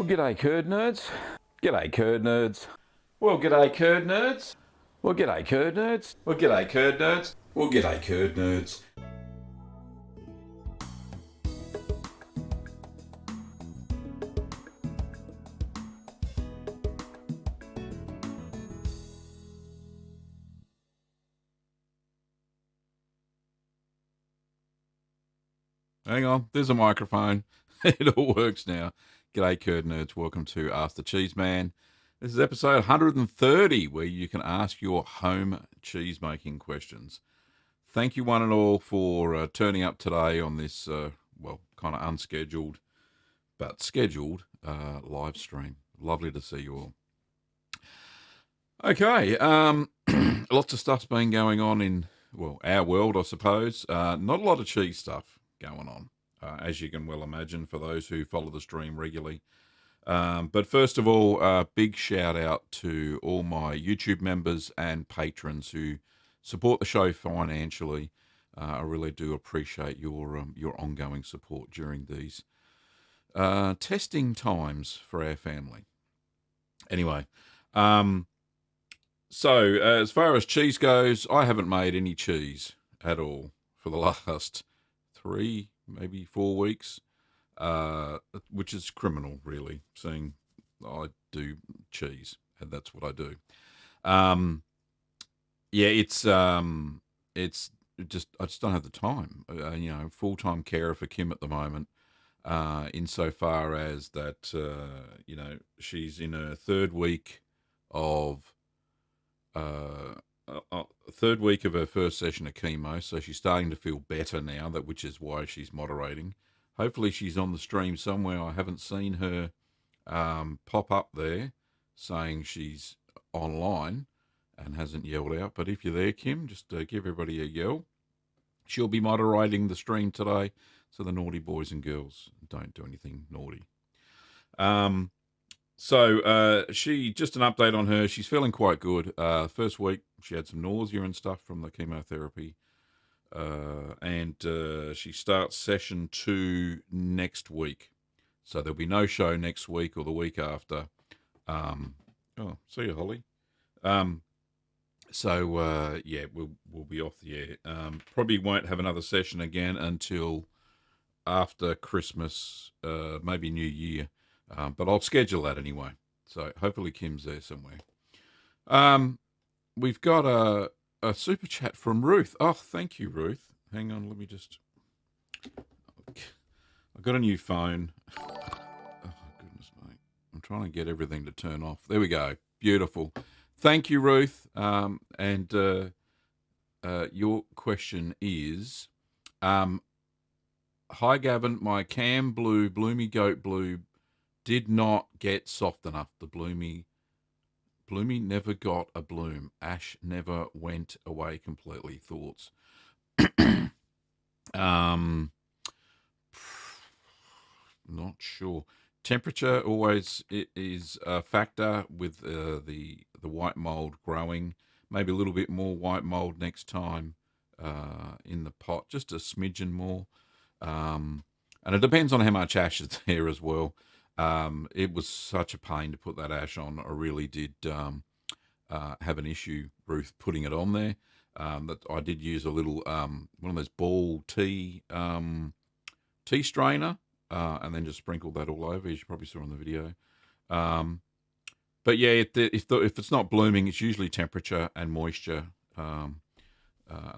Well, g'day curd nerds. G'day curd nerds. Well, g'day curd nerds. Well, g'day curd nerds. Well, g'day curd nerds. Well, g'day curd nerds. Hang on, there's a microphone. It all works now. G'day, curd nerds. Welcome to Ask the Cheeseman. This is episode 130, where you can ask your home cheese making questions. Thank you, one and all, for turning up today on this, kind of unscheduled but scheduled live stream. Lovely to see you all. Okay, lots of stuff's been going on in, our world, I suppose. Not a lot of cheese stuff going on, as you can well imagine, for those who follow the stream regularly. But first of all, big shout out to all my YouTube members and patrons who support the show financially. I really do appreciate your ongoing support during these testing times for our family. Anyway, so as far as cheese goes, I haven't made any cheese at all for the last 3, maybe 4 weeks, which is criminal, really, seeing I do cheese, and that's what I do. It's just, I just don't have the time. Full-time carer for Kim at the moment, insofar as that, she's in her third week of her first session of chemo, so she's starting to feel better now, which is why she's moderating. Hopefully she's on the stream somewhere. I haven't seen her pop up there saying she's online and hasn't yelled out, but if you're there, Kim, just give everybody a yell. She'll be moderating the stream today, so the naughty boys and girls don't do anything naughty. So she, just an update on her, she's feeling quite good. First week, she had some nausea and stuff from the chemotherapy. And she starts session 2 next week. So there'll be no show next week or the week after. See you, Holly. We'll be off the air. Probably won't have another session again until after Christmas, maybe New Year. But I'll schedule that anyway. So hopefully Kim's there somewhere. We've got a super chat from Ruth. Oh, thank you, Ruth. Hang on, let me just... I've got a new phone. Oh, goodness, mate. I'm trying to get everything to turn off. There we go. Beautiful. Thank you, Ruth. And your question is... Hi, Gavin. My Cam Blue, Bloomy Goat Blue did not get soft enough. The Bloomy never got a bloom. Ash never went away completely. Thoughts? Not sure. Temperature always is a factor with the white mold growing. Maybe a little bit more white mold next time in the pot, just a smidgen more. And it depends on how much ash is there as well. It was such a pain to put that ash on. I really did have an issue, Ruth, putting it on there. That I did use a little one of those ball tea strainer, and then just sprinkled that all over. As you probably saw on the video. But yeah, if it's not blooming, it's usually temperature and moisture, and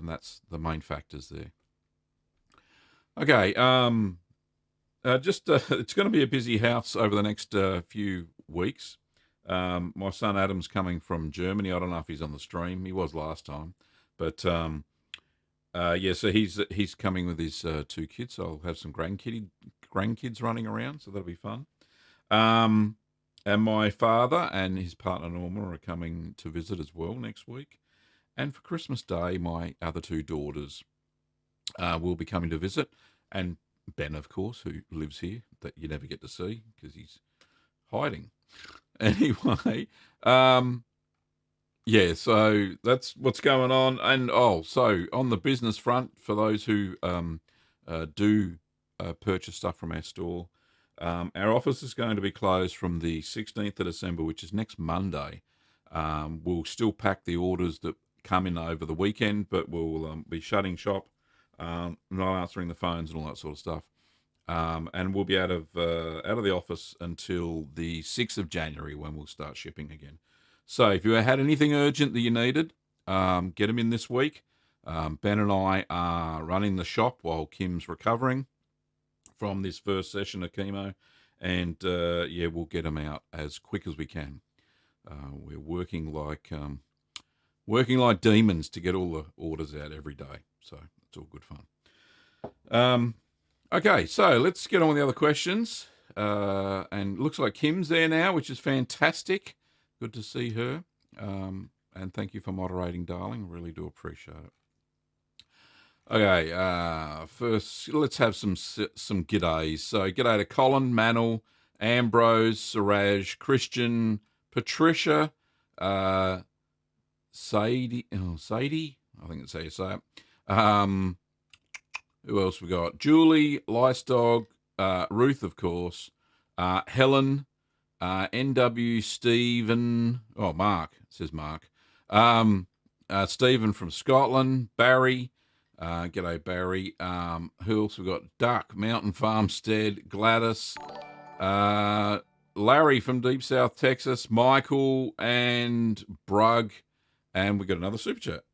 that's the main factors there. Okay. It's going to be a busy house over the next few weeks. My son Adam's coming from Germany. I don't know if he's on the stream. He was last time, but so he's coming with his 2 kids. So I'll have some grandkids running around, so that'll be fun. And my father and his partner Norma are coming to visit as well next week. And for Christmas Day, my other 2 daughters will be coming to visit, and Ben, of course, who lives here, that you never get to see because he's hiding. Anyway, so that's what's going on. And so on the business front, for those who do purchase stuff from our store, Our office is going to be closed from the 16th of December, which is next Monday. We'll still pack the orders that come in over the weekend, but we'll be shutting shop, not answering the phones and all that sort of stuff. And we'll be out of the office until the 6th of January when we'll start shipping again. So if you had anything urgent that you needed, get them in this week. Ben and I are running the shop while Kim's recovering from this first session of chemo, and we'll get them out as quick as we can. We're working like demons to get all the orders out every day, so it's all good fun. Okay, so let's get on with the other questions. And it looks like Kim's there now, which is fantastic. Good to see her. And thank you for moderating, darling. Really do appreciate it. Okay, first let's have some g'days. So g'day to Colin, Manel, Ambrose, Siraj, Christian, Patricia, Sadie, I think it's how you say it. Who else we got? Julie, Lystog, Ruth, of course, Helen, NW, Stephen. Oh, Mark. It says Mark. Stephen from Scotland, Barry. G'day, Barry. Who else we got? Duck, Mountain Farmstead, Gladys, Larry from Deep South Texas, Michael, and Brug. And we got another super chat.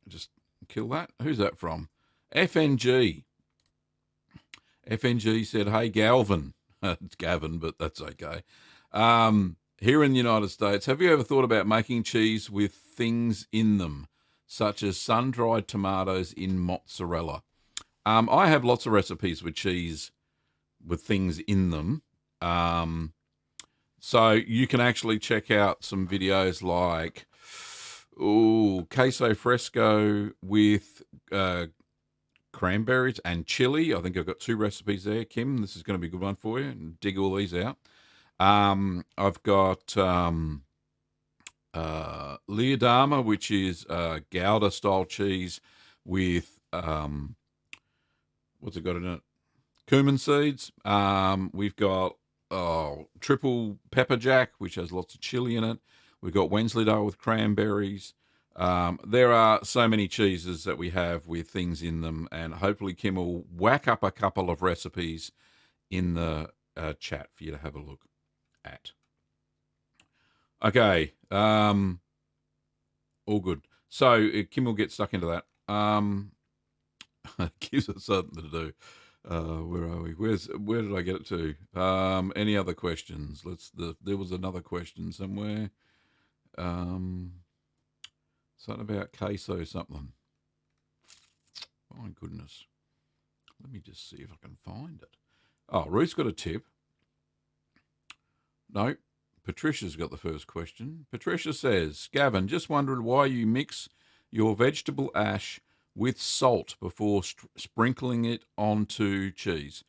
Just kill that. Who's that from? FNG. FNG said, hey, Galvin. It's Gavin, but that's okay. Here in the United States, have you ever thought about making cheese with things in them, such as sun-dried tomatoes in mozzarella? I have lots of recipes with cheese with things in them. So you can actually check out some videos like queso fresco with cranberries and chili. I think I've got 2 recipes there, Kim. This is going to be a good one for you. And dig all these out. I've got Leodama, which is Gouda style cheese with what's it got in it? Cumin seeds. We've got triple pepper jack, which has lots of chili in it. We've got Wensleydale with cranberries. There are so many cheeses that we have with things in them, and hopefully Kim will whack up a couple of recipes in the chat for you to have a look at. Okay, all good. So Kim will get stuck into that. Gives us something to do. Where are we? Where did I get it to? Any other questions? There was another question somewhere. Something about queso something. My goodness. Let me just see if I can find it. Oh, Ruth's got a tip. No, Patricia's got the first question. Patricia says, Gavin, just wondered why you mix your vegetable ash with salt before sprinkling it onto cheese.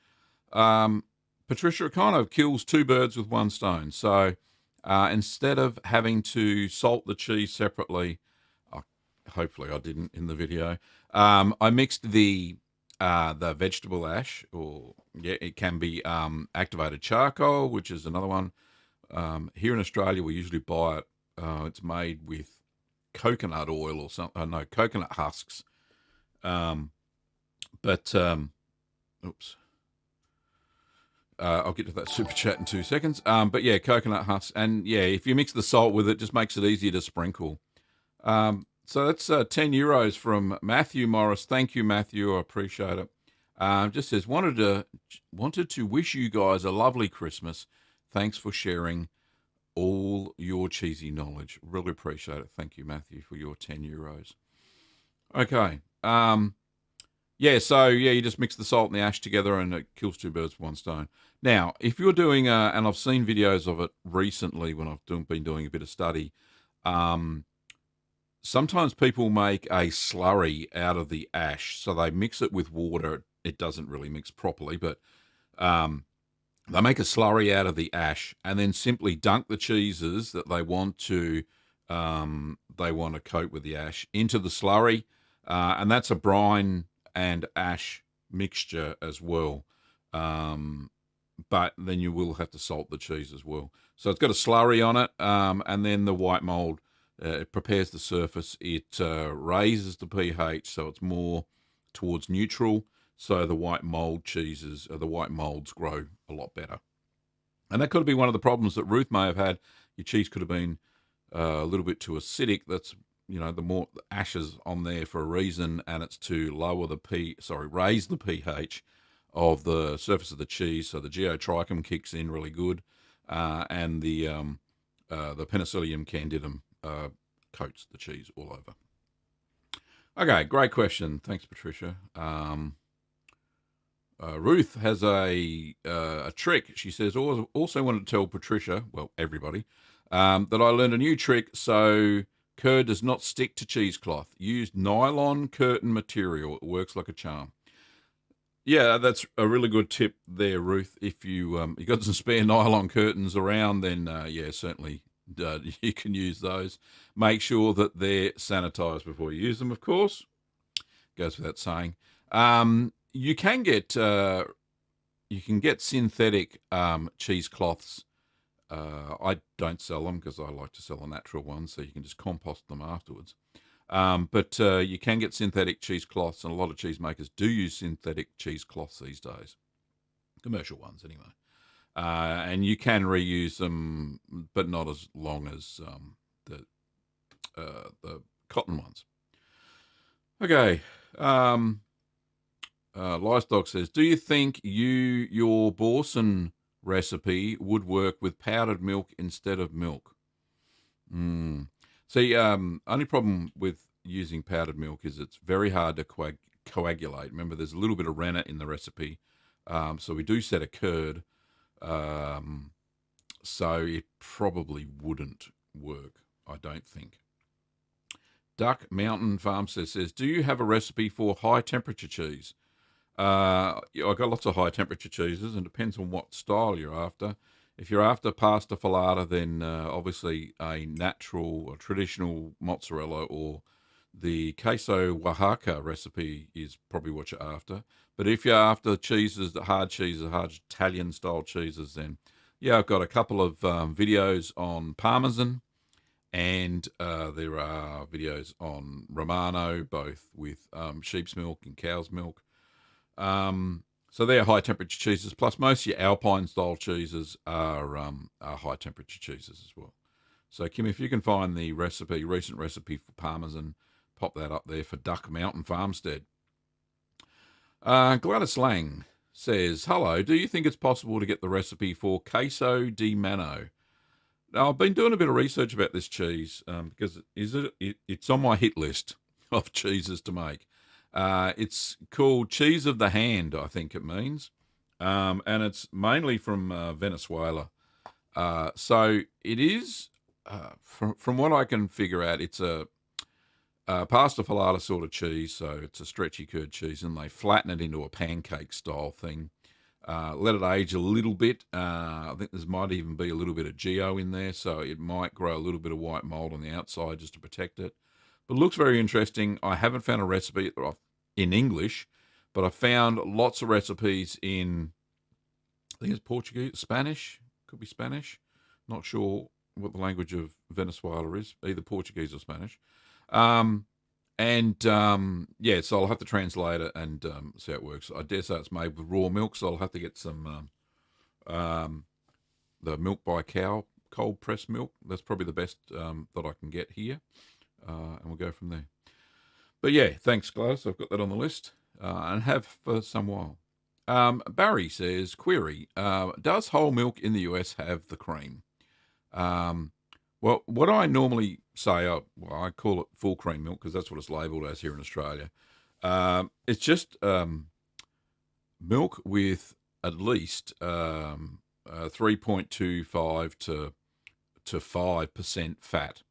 Patricia, it kind of kills 2 birds with 1 stone. So instead of having to salt the cheese separately, hopefully I didn't in the video, I mixed the vegetable ash, or it can be activated charcoal, which is another one. Here in Australia, we usually buy it. It's made with coconut oil or something. No, coconut husks. Oops. I'll get to that super chat in 2 seconds. But yeah, coconut husks. And yeah, if you mix the salt with it, just makes it easier to sprinkle. So that's 10 euros from Matthew Morris. Thank you, Matthew. I appreciate it. Just says, wanted to wish you guys a lovely Christmas. Thanks for sharing all your cheesy knowledge. Really appreciate it. Thank you, Matthew, for your 10 euros. Okay. You just mix the salt and the ash together and it kills 2 birds with 1 stone. Now, if you're doing, and I've seen videos of it recently when I've been doing a bit of study, sometimes people make a slurry out of the ash. So they mix it with water. It doesn't really mix properly, but they make a slurry out of the ash and then simply dunk the cheeses that they want to coat with the ash into the slurry. And that's a brine and ash mixture as well. but then you will have to salt the cheese as well. So it's got a slurry on it, and then the white mold, it prepares the surface. It raises the pH, so it's more towards neutral. So the white mold cheeses, the white molds grow a lot better. And that could be one of the problems that Ruth may have had. Your cheese could have been a little bit too acidic. That's, the more ashes on there for a reason, and it's to raise the pH of the surface of the cheese, so the geotrichum kicks in really good, and the Penicillium candidum coats the cheese all over. Okay, great question. Thanks, Patricia. Ruth has a trick. She says, also wanted to tell Patricia, well, everybody, that I learned a new trick so curd does not stick to cheesecloth. Use nylon curtain material. It works like a charm. Yeah, that's a really good tip there, Ruth. If you got some spare nylon curtains around, then certainly you can use those. Make sure that they're sanitized before you use them, of course. Goes without saying. You can get synthetic cheesecloths. I don't sell them because I like to sell the natural ones, so you can just compost them afterwards. But you can get synthetic cheesecloths, and a lot of cheesemakers do use synthetic cheesecloths these days. Commercial ones, anyway. And you can reuse them, but not as long as the cotton ones. Okay. Livestock says, do you think your Borson recipe would work with powdered milk instead of milk? See, only problem with using powdered milk is it's very hard to coagulate. Remember, there's a little bit of rennet in the recipe, so we do set a curd, so it probably wouldn't work, I don't think. Duck Mountain Farmstead says, do you have a recipe for high temperature cheese? I've got lots of high temperature cheeses, and it depends on what style you're after. If you're after pasta filata, then obviously a natural or traditional mozzarella or the queso Oaxaca recipe is probably what you're after. But if you're after cheeses, the hard Italian style cheeses, then I've got a couple of videos on Parmesan, and there are videos on Romano, both with sheep's milk and cow's milk. So they're high temperature cheeses. Plus, most of your Alpine style cheeses are high temperature cheeses as well. So, Kim, if you can find the recent recipe for Parmesan, pop that up there for Duck Mountain Farmstead. Gladys Lang says, hello, do you think it's possible to get the recipe for Queso di Mano? Now, I've been doing a bit of research about this cheese because it's on my hit list of cheeses to make. It's called cheese of the hand, I think it means, and it's mainly from Venezuela. So it is, from what I can figure out, it's a pasta filata sort of cheese, so it's a stretchy curd cheese, and they flatten it into a pancake style thing. Let it age a little bit. I think there might even be a little bit of geo in there, so it might grow a little bit of white mold on the outside just to protect it. But it looks very interesting. I haven't found a recipe in English, but I found lots of recipes in, I think it's Portuguese, Spanish, could be Spanish. Not sure what the language of Venezuela is, either Portuguese or Spanish. So I'll have to translate it and see how it works. I dare say it's made with raw milk, so I'll have to get some the milk by cow, cold pressed milk. That's probably the best that I can get here, and we'll go from there. But yeah, thanks, Gladys. I've got that on the list and have for some while. Barry says, query, does whole milk in the US have the cream? Well, what I normally say, I call it full cream milk because that's what it's labelled as here in Australia. It's just milk with at least 3.25 to 5% fat.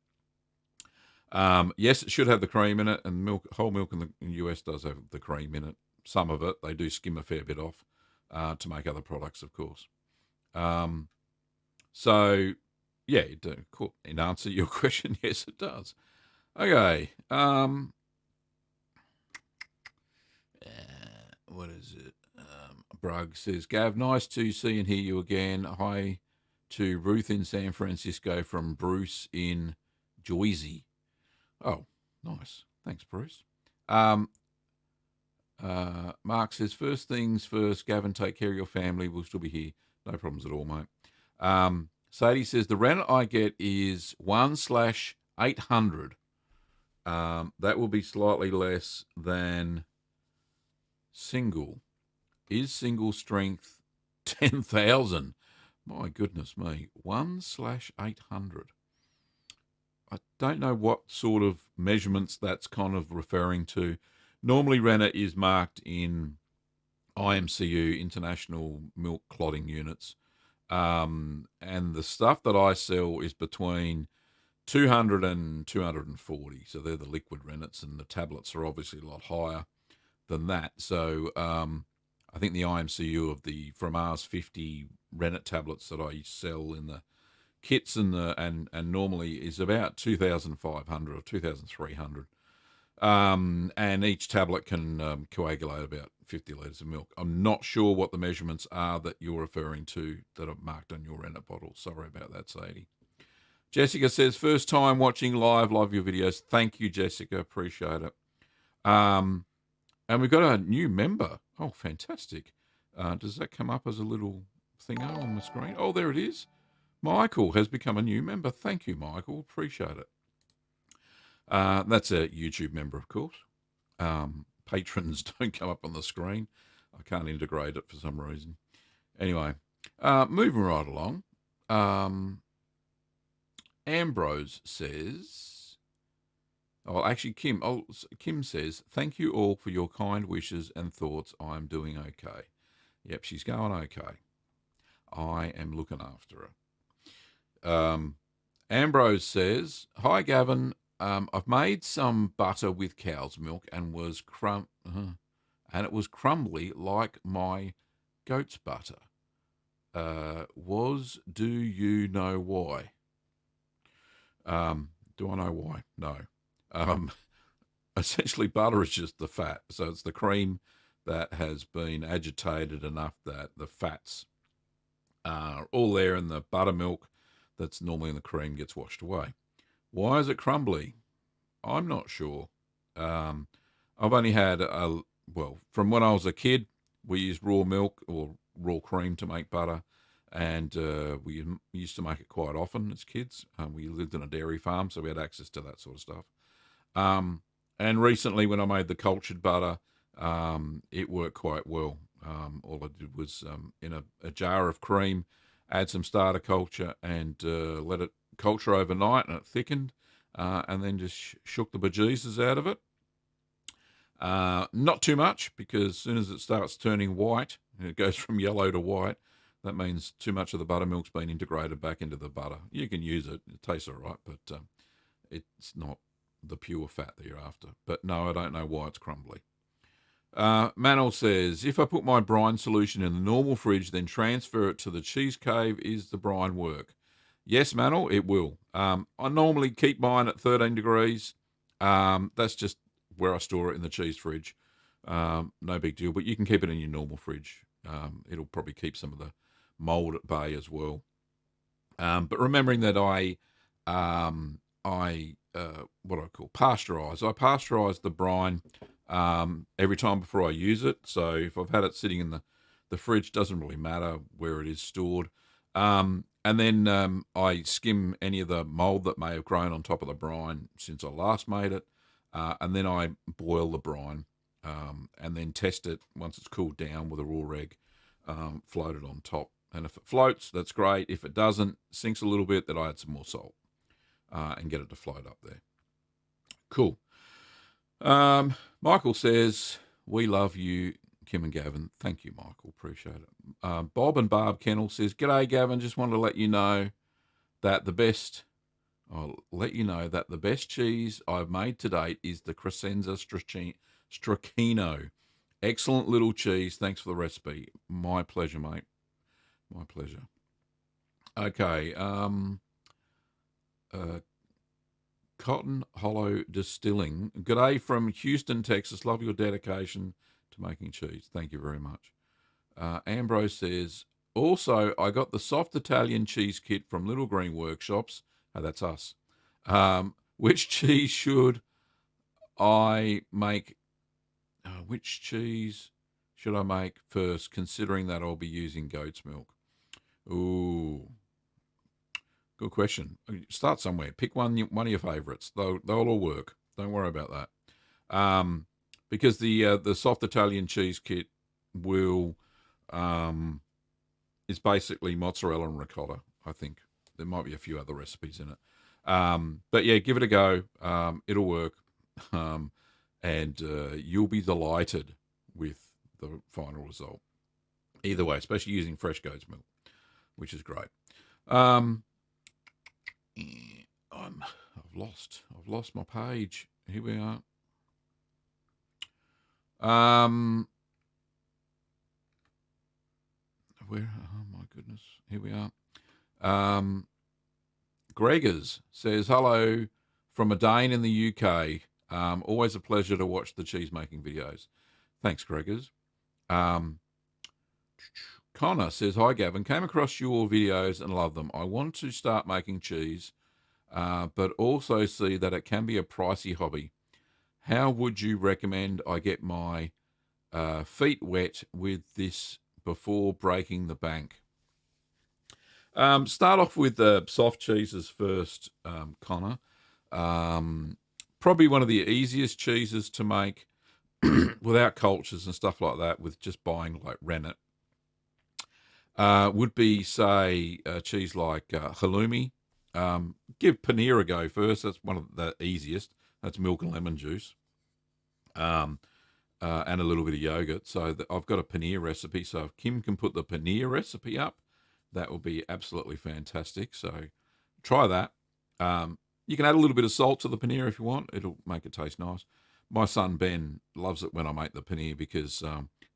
Yes, it should have the cream in it, and whole milk in the US does have the cream in it. Some of it, they do skim a fair bit off to make other products, of course. So, yeah, cool. In answer to your question, yes, it does. Okay. What is it? Brugg says, Gav, nice to see and hear you again. Hi to Ruth in San Francisco from Bruce in Jersey. Oh, nice. Thanks, Bruce. Mark says, first things first, Gavin, take care of your family. We'll still be here. No problems at all, mate. Sadie says, the Rennet I get is 1/800. That will be slightly less than single. Is single strength 10,000? My goodness me. 1/800. I don't know what sort of measurements that's kind of referring to. Normally, Rennet is marked in IMCU, International Milk Clotting Units. And the stuff that I sell is between 200 and 240. So they're the liquid Rennets, and the tablets are obviously a lot higher than that. So I think the IMCU of the from Rs 50 Rennet tablets that I sell in the kits and normally is about 2,500 or 2,300. And each tablet can coagulate about 50 litres of milk. I'm not sure what the measurements are that you're referring to that are marked on your Rennet bottle. Sorry about that, Sadie. Jessica says, first time watching live, love your videos. Thank you, Jessica. Appreciate it. And we've got a new member. Oh, fantastic. Does that come up as a little thingo on the screen? Oh, there it is. Michael has become a new member. Thank you, Michael. Appreciate it. That's a YouTube member, of course. Patrons don't come up on the screen. I can't integrate it for some reason. Anyway, moving right along. Ambrose says, Kim says, thank you all for your kind wishes and thoughts. I'm doing okay. Yep, she's going okay. I am looking after her. Ambrose says, hi, Gavin. I've made some butter with cow's milk and it was crumbly like my goat's butter. Do you know why? Do I know why? No. Essentially, butter is just the fat. So it's the cream that has been agitated enough that the fats are all there in the buttermilk that's normally in the cream gets washed away. Why is it crumbly? I'm not sure. I've only had, from when I was a kid, we used raw milk or raw cream to make butter. And we used to make it quite often as kids. We lived in a dairy farm, so we had access to that sort of stuff. And recently, when I made the cultured butter, it worked quite well. All I did was in a jar of cream, add some starter culture, and let it culture overnight, and it thickened, and then just shook the bejesus out of it. Not too much, because as soon as it starts turning white, and it goes from yellow to white, that means too much of the buttermilk's been integrated back into the butter. You can use it. It tastes all right, but it's not the pure fat that you're after. But no, I don't know why it's crumbly. Manol says, if I put my brine solution in the normal fridge, then transfer it to the cheese cave, is the brine work? Yes, Manol, it will. I normally keep mine at 13 degrees. That's just where I store it in the cheese fridge. No big deal, but you can keep it in your normal fridge. It'll probably keep some of the mold at bay as well. But remembering that I pasteurize. I pasteurize the brine every time before I use it. So if I've had it sitting in the fridge, doesn't really matter where it is stored. And then I skim any of the mold that may have grown on top of the brine since I last made it. And then I boil the brine and then test it once it's cooled down with a raw egg, float it on top. And if it floats, that's great. If it doesn't, sinks a little bit, then I add some more salt and get it to float up there. Cool. Michael says, we love you, Kim and Gavin. Thank you, Michael. Appreciate it. Bob and Barb Kennel says, g'day, Gavin. Just wanted to let you know that the best cheese I've made to date is the Crescenza Stracchino. Excellent little cheese. Thanks for the recipe. My pleasure, mate. My pleasure. Okay. Cotton Hollow Distilling. G'day from Houston, Texas. Love your dedication to making cheese. Thank you very much. Ambrose says, also, I got the soft Italian cheese kit from Little Green Workshops. Oh, that's us. Which cheese should I make? Which cheese should I make first, considering that I'll be using goat's milk? Ooh, good question. Start somewhere. Pick one of your favourites. They'll all work. Don't worry about that. Because the soft Italian cheese kit will is basically mozzarella and ricotta. I think there might be a few other recipes in it. But yeah, give it a go. It'll work, and you'll be delighted with the final result. Either way, especially using fresh goat's milk, which is great. I've lost my page. Here we are. Where? Oh my goodness. Here we are. Gregors says hello from a Dane in the UK. Always a pleasure to watch the cheese making videos. Thanks, Gregors. Connor says, hi, Gavin. Came across your videos and love them. I want to start making cheese, but also see that it can be a pricey hobby. How would you recommend I get my feet wet with this before breaking the bank? Start off with the soft cheeses first, Connor. Probably one of the easiest cheeses to make without cultures and stuff like that, with just buying like rennet. Would be, say, a cheese like halloumi. Give paneer a go first. That's one of the easiest. That's milk and lemon juice. And a little bit of yogurt. So I've got a paneer recipe. So if Kim can put the paneer recipe up, that will be absolutely fantastic. So try that. You can add a little bit of salt to the paneer if you want. It'll make it taste nice. My son Ben loves it when I make the paneer because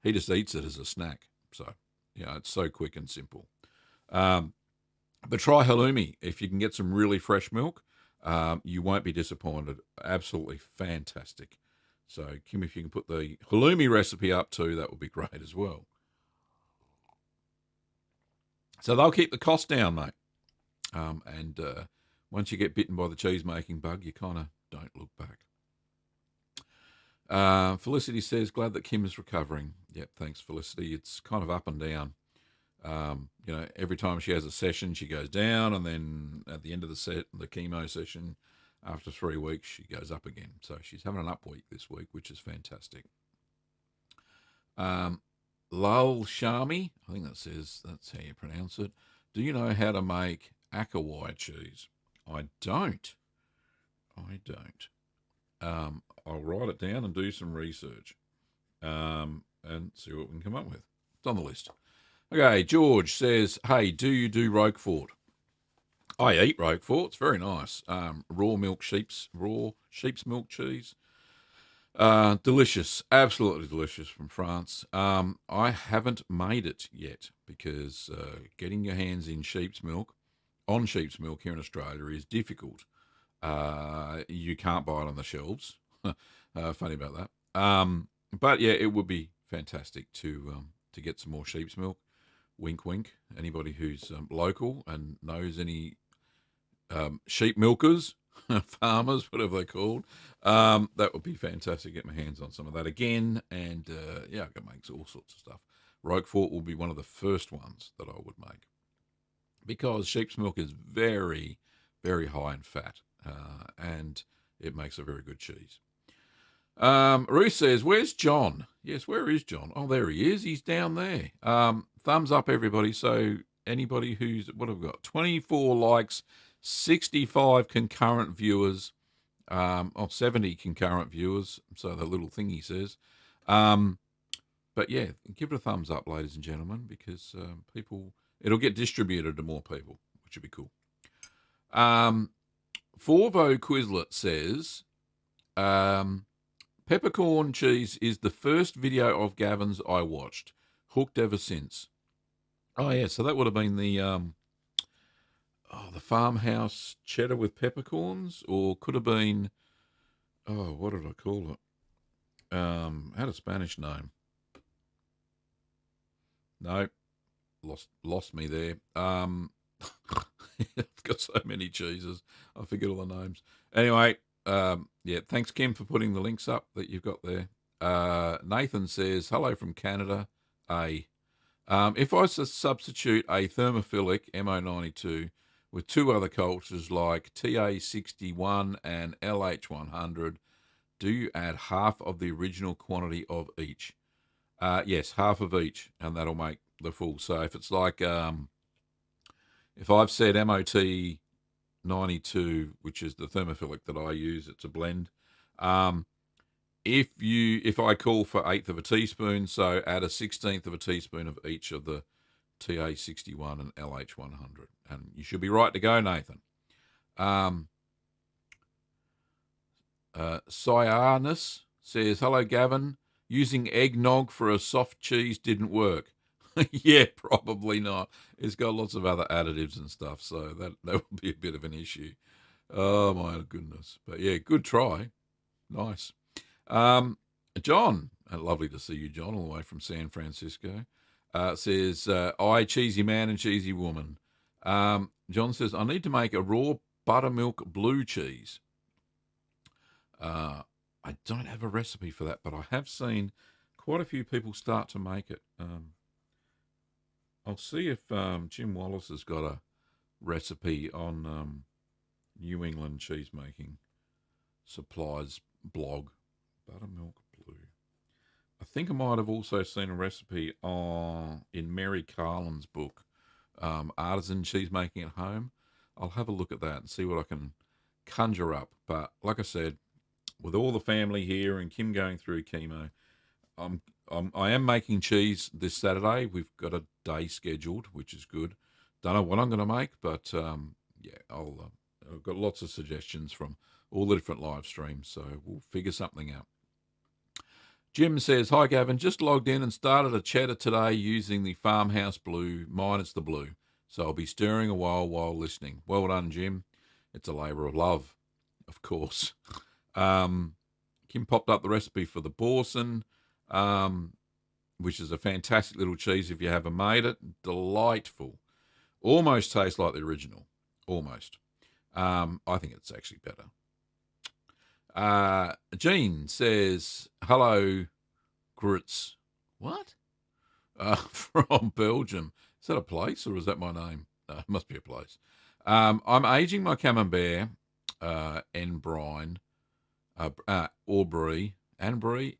he just eats it as a snack. So, yeah, it's so quick and simple. But try halloumi. If you can get some really fresh milk, you won't be disappointed. Absolutely fantastic. So, Kim, if you can put the halloumi recipe up too, that would be great as well. So they'll keep the cost down, mate. And once you get bitten by the cheese making bug, you kind of don't look back. Felicity says, glad that Kim is recovering. Yep, thanks, Felicity. It's kind of up and down. Every time she has a session, she goes down, and then at the end of the chemo session, after 3 weeks, she goes up again. So she's having an up week this week, which is fantastic. Lal Shami, I think that's how you pronounce it. Do you know how to make Akawai cheese? I don't. I'll write it down and do some research and see what we can come up with. It's on the list. Okay, George says, hey, do you do Roquefort? I eat Roquefort. It's very nice. Raw sheep's milk cheese. Delicious, absolutely delicious, from France. I haven't made it yet because getting your hands on sheep's milk here in Australia is difficult. You can't buy it on the shelves. Funny about that. But yeah, it would be fantastic to get some more sheep's milk. Wink, wink. Anybody who's local and knows any sheep milkers, farmers, whatever they're called, that would be fantastic. Get my hands on some of that again, and I can make all sorts of stuff. Roquefort will be one of the first ones that I would make because sheep's milk is very, very high in fat, and it makes a very good cheese. Ruth says, where's John? Yes, where is John? Oh, there he is. He's down there. Thumbs up, everybody. So anybody what have we got? 24 likes, 65 concurrent viewers, 70 concurrent viewers. So the little thingy says. But yeah, give it a thumbs up, ladies and gentlemen, because it'll get distributed to more people, which would be cool. Forvo Quizlet says, peppercorn cheese is the first video of Gavin's I watched. Hooked ever since. Oh, yeah, so that would have been the farmhouse cheddar with peppercorns, or could have been, what did I call it? Had a Spanish name. No, lost me there. I've got so many cheeses, I forget all the names. Anyway, yeah, thanks Kim for putting the links up that you've got there. Nathan says hello from Canada. If I substitute a thermophilic MO92 with two other cultures like TA61 and LH100, do you add half of the original quantity of each? Yes, half of each, and that'll make the full. So if it's like, if I've said MOT 92, which is the thermophilic that I use, it's a blend. If I call for 1/8 of a teaspoon, so add a 1/16 of a teaspoon of each of the TA61 and LH100, and you should be right to go, Nathan. Cyanus says, hello, Gavin. Using eggnog for a soft cheese didn't work. Yeah, probably not. It's got lots of other additives and stuff, so that will be a bit of an issue. Oh, my goodness. But yeah, good try. Nice. John, lovely to see you, John, all the way from San Francisco, says, I, cheesy man and cheesy woman. John says, I need to make a raw buttermilk blue cheese. I don't have a recipe for that, but I have seen quite a few people start to make it. I'll see if Jim Wallace has got a recipe on New England cheesemaking supplies blog. Buttermilk blue. I think I might have also seen a recipe in Mary Carlin's book, Artisan Cheesemaking at Home. I'll have a look at that and see what I can conjure up. But like I said, with all the family here and Kim going through chemo, I am making cheese this Saturday. We've got a day scheduled, which is good. Don't know what I'm going to make, but yeah, I've got lots of suggestions from all the different live streams, so we'll figure something out. Jim says, hi, Gavin. Just logged in and started a cheddar today using the farmhouse blue, minus the blue. So I'll be stirring a while listening. Well done, Jim. It's a labour of love, of course. Kim popped up the recipe for the Borson, which is a fantastic little cheese if you haven't made it. Delightful. Almost tastes like the original. Almost. I think it's actually better. Jean says, hello, Grits. What? From Belgium. Is that a place or is that my name? It must be a place. I'm aging my camembert and brine, Aubrey,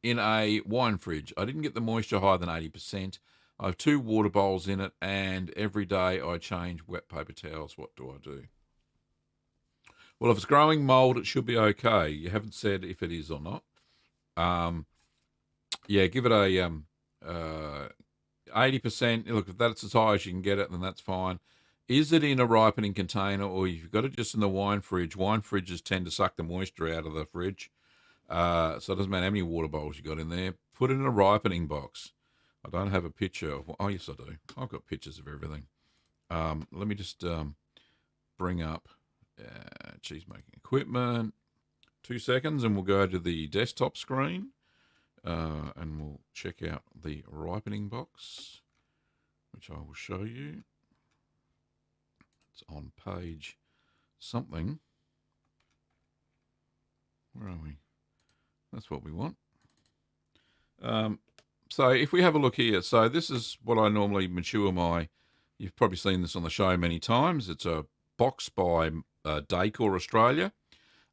in a wine fridge. I didn't get the moisture higher than 80%. I have 2 water bowls in it, and every day I change wet paper towels. What do I do? Well, if it's growing mold, it should be okay. You haven't said if it is or not. Yeah, give it a 80%. Look, if that's as high as you can get it, then that's fine. Is it in a ripening container, or you've got it just in the wine fridge? Wine fridges tend to suck the moisture out of the fridge. So it doesn't matter how many water bowls you got in there. Put it in a ripening box. I don't have a picture of... Oh, yes, I do. I've got pictures of everything. Let me just bring up cheese making equipment. 2 seconds, and we'll go to the desktop screen, and we'll check out the ripening box, which I will show you. It's on page something. Where are we? That's what we want. So if we have a look here, so this is what I normally mature my... You've probably seen this on the show many times. It's a box by Decor Australia.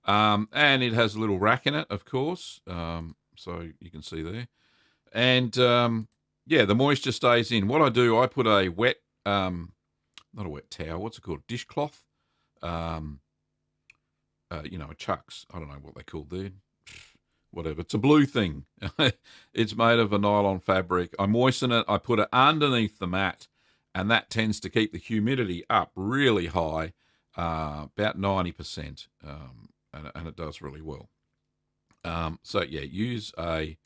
And it has a little rack in it, of course. So you can see there. And, yeah, the moisture stays in. What I do, I put a wet... not a wet towel, what's it called? Dishcloth. You know, a chucks. I don't know what they're called there. Whatever. It's a blue thing. It's made of a nylon fabric. I moisten it. I put it underneath the mat, and that tends to keep the humidity up really high, about 90%, and it does really well. So yeah, use a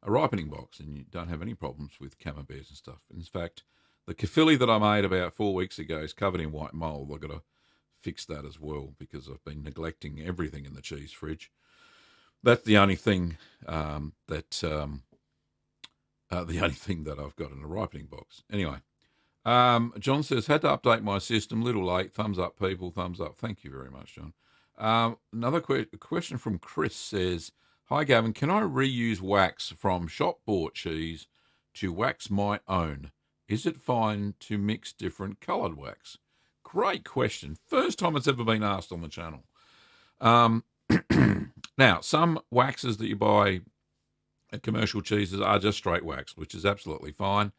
ripening box, and you don't have any problems with camemberts and stuff. In fact, the kefili that I made about 4 weeks ago is covered in white mold. I've got to fix that as well because I've been neglecting everything in the cheese fridge. That's the only thing that The only thing that I've got in a ripening box. Anyway, John says, had to update my system. Little late. Thumbs up, people. Thumbs up. Thank you very much, John. Another question from Chris says, hi, Gavin. Can I reuse wax from shop bought cheese to wax my own? Is it fine to mix different coloured wax? Great question. First time it's ever been asked on the channel. Now, some waxes that you buy at commercial cheeses are just straight wax, which is absolutely fine.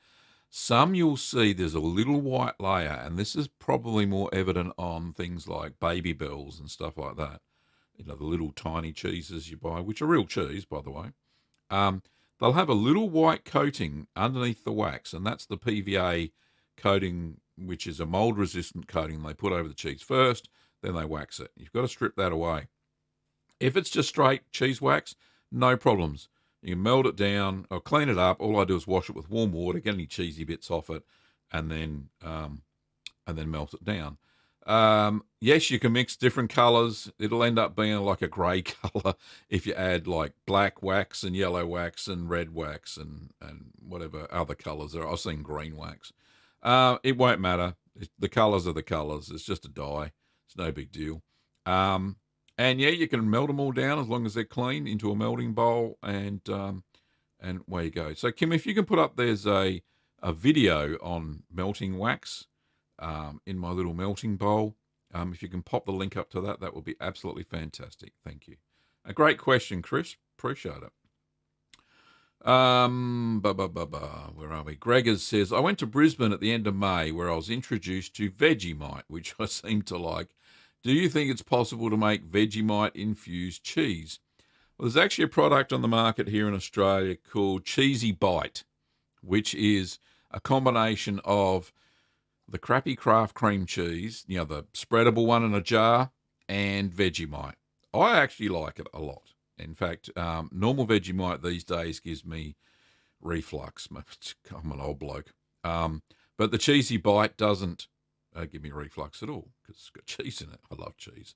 Some you'll see there's a little white layer, and this is probably more evident on things like Baby Bells and stuff like that. You know, the little tiny cheeses you buy, which are real cheese, by the way. They'll have a little white coating underneath the wax, and that's the PVA coating, which is a mold-resistant coating they put over the cheese first, then they wax it. You've got to strip that away. If it's just straight cheese wax, no problems. You can melt it down or clean it up. All I do is wash it with warm water, get any cheesy bits off it, and then melt it down. Yes, you can mix different colours. It'll end up being like a grey colour if you add like black wax and yellow wax and red wax and whatever other colours there are. I've seen green wax. It won't matter. The colours are the colours. It's just a dye. It's no big deal. And yeah, you can melt them all down as long as they're clean into a melting bowl, and away you go. So Kim, if you can put up, there's a video on melting wax in my little melting bowl. If you can pop the link up to that, that would be absolutely fantastic. Thank you. A great question, Chris. Appreciate it. Where are we? Gregors says, I went to Brisbane at the end of May where I was introduced to Vegemite, which I seem to like. Do you think it's possible to make Vegemite infused cheese? Well, there's actually a product on the market here in Australia called Cheesy Bite, which is a combination of the crappy Kraft cream cheese, you know, the spreadable one in a jar, and Vegemite. I actually like it a lot. In fact, normal Vegemite these days gives me reflux. I'm an old bloke. But the Cheesy Bite doesn't give me reflux at all because it's got cheese in it. I love cheese.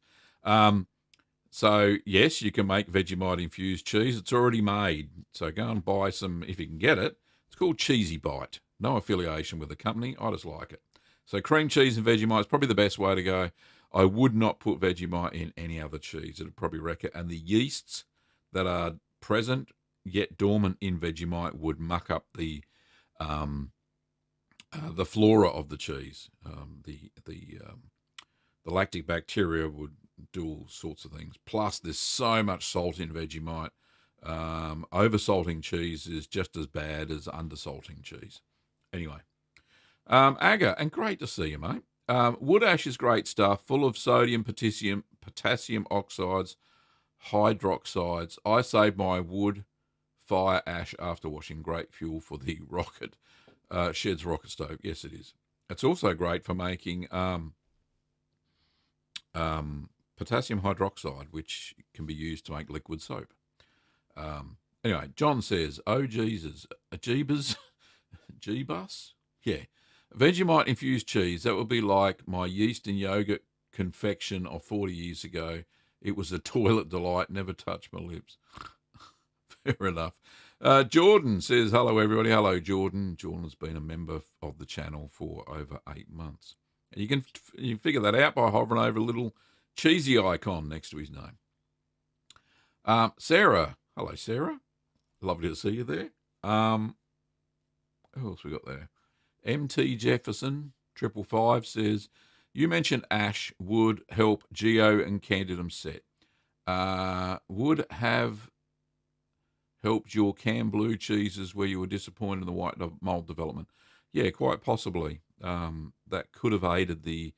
So, yes, you can make Vegemite infused cheese. It's already made. So go and buy some if you can get it. It's called Cheesy Bite. No affiliation with the company. I just like it. So cream cheese and Vegemite is probably the best way to go. I would not put Vegemite in any other cheese. It would probably wreck it. And the yeasts that are present yet dormant in Vegemite would muck up the flora of the cheese. The lactic bacteria would do all sorts of things. Plus, there's so much salt in Vegemite. Oversalting cheese is just as bad as undersalting cheese. Anyway, Aga, and great to see you, mate. Wood ash is great stuff, full of sodium, potassium oxides, hydroxides. I save my wood fire ash after washing. Great fuel for the rocket. Shed's rocket stove. Yes, it is. It's also great for making potassium hydroxide, which can be used to make liquid soap. Anyway, John says, oh, Jesus, a Jeebus? Jeebus? Yeah. Vegemite infused cheese, that would be like my yeast and yogurt confection of 40 years ago. It was a toilet delight, never touched my lips. Fair enough. Jordan says, hello, everybody. Hello, Jordan. Jordan has been a member of the channel for over 8 months. And you can figure that out by hovering over a little cheesy icon next to his name. Sarah. Hello, Sarah. Lovely to see you there. Who else we got there? MT Jefferson 555 says, you mentioned ash would help Geo and Candidum set. Would have helped your canned blue cheeses where you were disappointed in the white mold development? Yeah, quite possibly. That could have aided the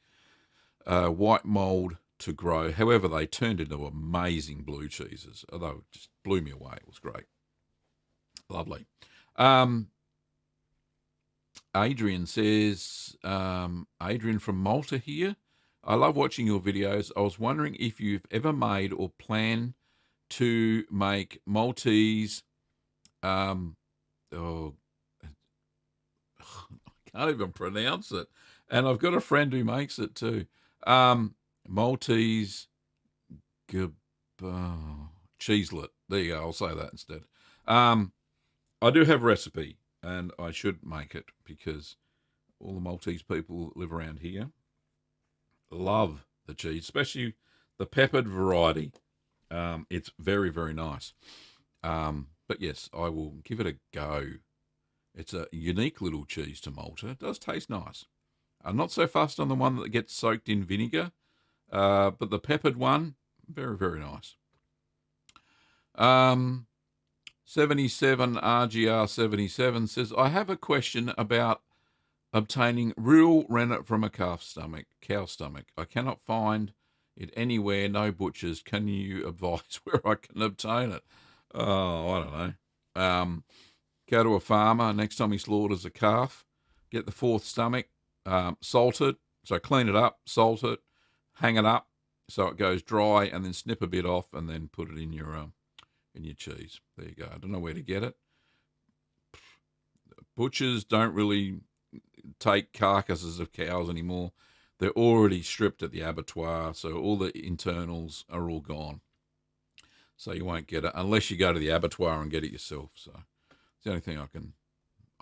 white mold to grow. However, they turned into amazing blue cheeses, although it just blew me away. It was great. Lovely. Adrian says, Adrian from Malta here. I love watching your videos. I was wondering if you've ever made or plan to make Maltese, I can't even pronounce it. And I've got a friend who makes it too. Maltese cheeselet. There you go. I'll say that instead. I do have a recipe. and I should make it because all the Maltese people that live around here love the cheese, especially the peppered variety. It's very, very nice. But yes, I will give it a go. It's a unique little cheese to Malta. It does taste nice. I'm not so fussed on the one that gets soaked in vinegar, but the peppered one, very, very nice. 77 RGR 77 says, I have a question about obtaining real rennet from a cow stomach. I cannot find it anywhere, no butchers. Can you advise where I can obtain it? Oh, I don't know. Go to a farmer next time he slaughters a calf, get the fourth stomach, salt it, so clean it up, salt it, hang it up so it goes dry, and then snip a bit off, and then put it in your cheese. There you go. I don't know where to get it. Butchers don't really take carcasses of cows anymore. They're already stripped at the abattoir, so all the internals are all gone. So you won't get it unless you go to the abattoir and get it yourself. So it's the only thing I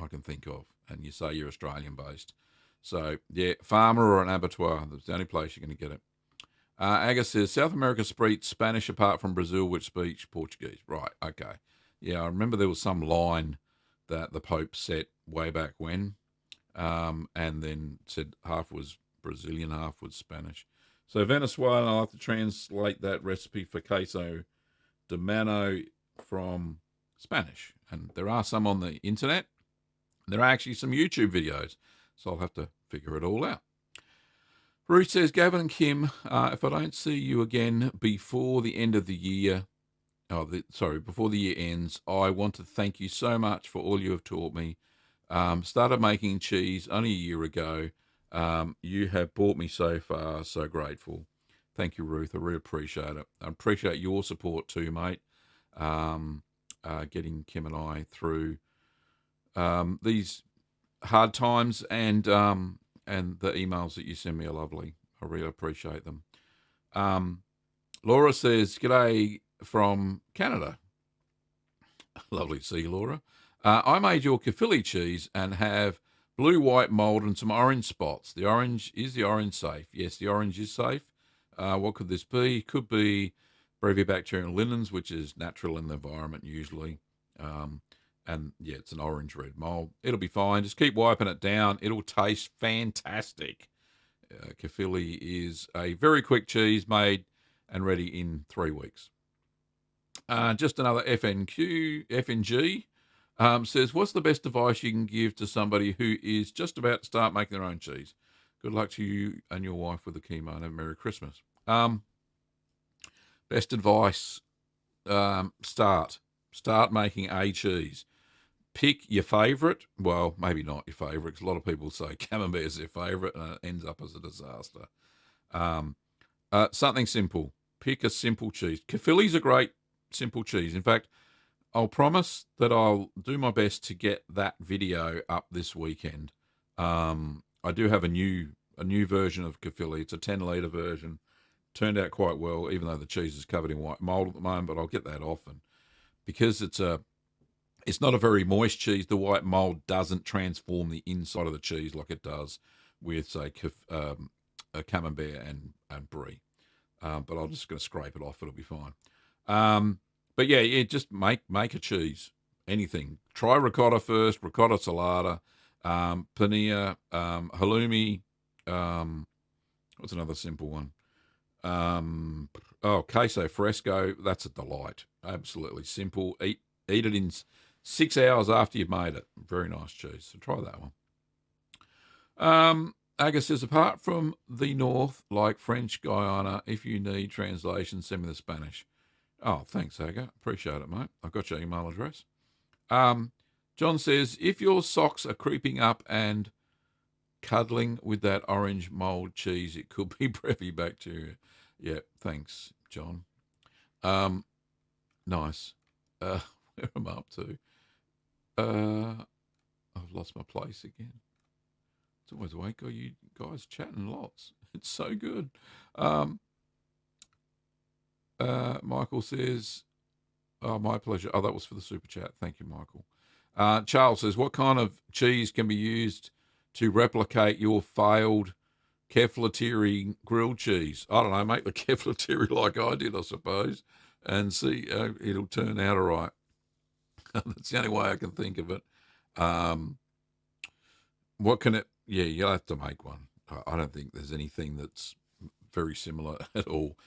can think of. And you say you're Australian based. So yeah, farmer or an abattoir, that's the only place you're going to get it. Aga says, South America speaks Spanish apart from Brazil, which speaks Portuguese. Right, okay. Yeah, I remember there was some line that the Pope set way back when, and then said half was Brazilian, half was Spanish. So Venezuelan, I'll have to translate that recipe for queso de mano from Spanish. And there are some on the internet. There are actually some YouTube videos. So I'll have to figure it all out. Ruth says, Gavin and Kim, if I don't see you again before the end of the year, before the year ends, I want to thank you so much for all you have taught me. Started making cheese only a year ago. You have brought me so far, so grateful. Thank you, Ruth. I really appreciate it. I appreciate your support too, mate. Getting Kim and I through these hard times, and the emails that you send me are lovely. I really appreciate them. Laura says, G'day from Canada. Lovely to see you, Laura. I made your kefili cheese and have blue, white mold and some orange spots. The orange safe? Yes, the orange is safe. What could this be? Could be Brevibacterium linens, which is natural in the environment usually. And yeah, it's an orange red mold. It'll be fine. Just keep wiping it down. It'll taste fantastic. Kefili is a very quick cheese made and ready in 3 weeks. Just another FNG says, what's the best advice you can give to somebody who is just about to start making their own cheese? Good luck to you and your wife with the chemo, and Merry Christmas. Best advice, start making a cheese. Pick your favourite. Well, maybe not your favourite, because a lot of people say camembert is their favourite, and it ends up as a disaster. Something simple. Pick a simple cheese. Kefili's a great simple cheese. In fact, I'll promise that I'll do my best to get that video up this weekend. I do have a new version of kefili. It's a 10-litre version. Turned out quite well, even though the cheese is covered in white mold at the moment, but I'll get that off. And because it's not a very moist cheese, the white mold doesn't transform the inside of the cheese like it does with, say, a camembert and brie. But I'm just going to scrape it off. It'll be fine. But yeah, just make a cheese. Anything. Try ricotta first, ricotta salata, paneer, halloumi. What's another simple one? Queso fresco. That's a delight. Absolutely simple. Eat it in 6 hours after you've made it. Very nice cheese. So try that one. Aga says, apart from the north, like French Guyana, if you need translation, send me the Spanish. Oh, thanks, Aga. Appreciate it, mate. I've got your email address. John says, if your socks are creeping up and cuddling with that orange mold cheese, it could be Brevibacteria. Yeah, thanks, John. Nice. Where am I up to? I've lost my place again. It's always a way. You guys chatting lots. It's so good. Michael says, oh, my pleasure. Oh, that was for the super chat. Thank you, Michael. Charles says, what kind of cheese can be used to replicate your failed Keflatiri grilled cheese? I don't know, make the Keflatiri like I did, I suppose, and see it'll turn out all right. That's the only way I can think of it. What can it? Yeah, you'll have to make one. I don't think there's anything that's very similar at all.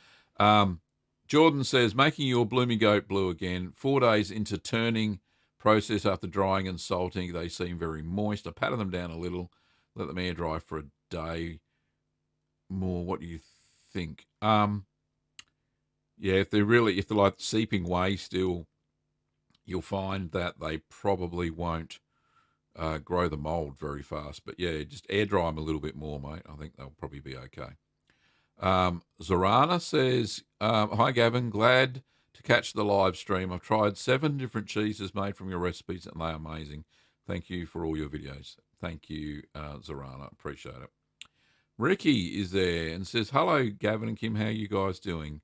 Jordan says, making your bloomy goat blue again. 4 days into turning process after drying and salting, they seem very moist. I patted them down a little, let them air dry for a day more. What do you think? Yeah, if they're like seeping way still, you'll find that they probably won't grow the mold very fast. But yeah, just air dry them a little bit more, mate. I think they'll probably be okay. Zorana says, hi, Gavin. Glad to catch the live stream. I've tried 7 different cheeses made from your recipes, and they're amazing. Thank you for all your videos. Thank you, Zorana. Appreciate it. Ricky is there and says, hello, Gavin and Kim. How are you guys doing?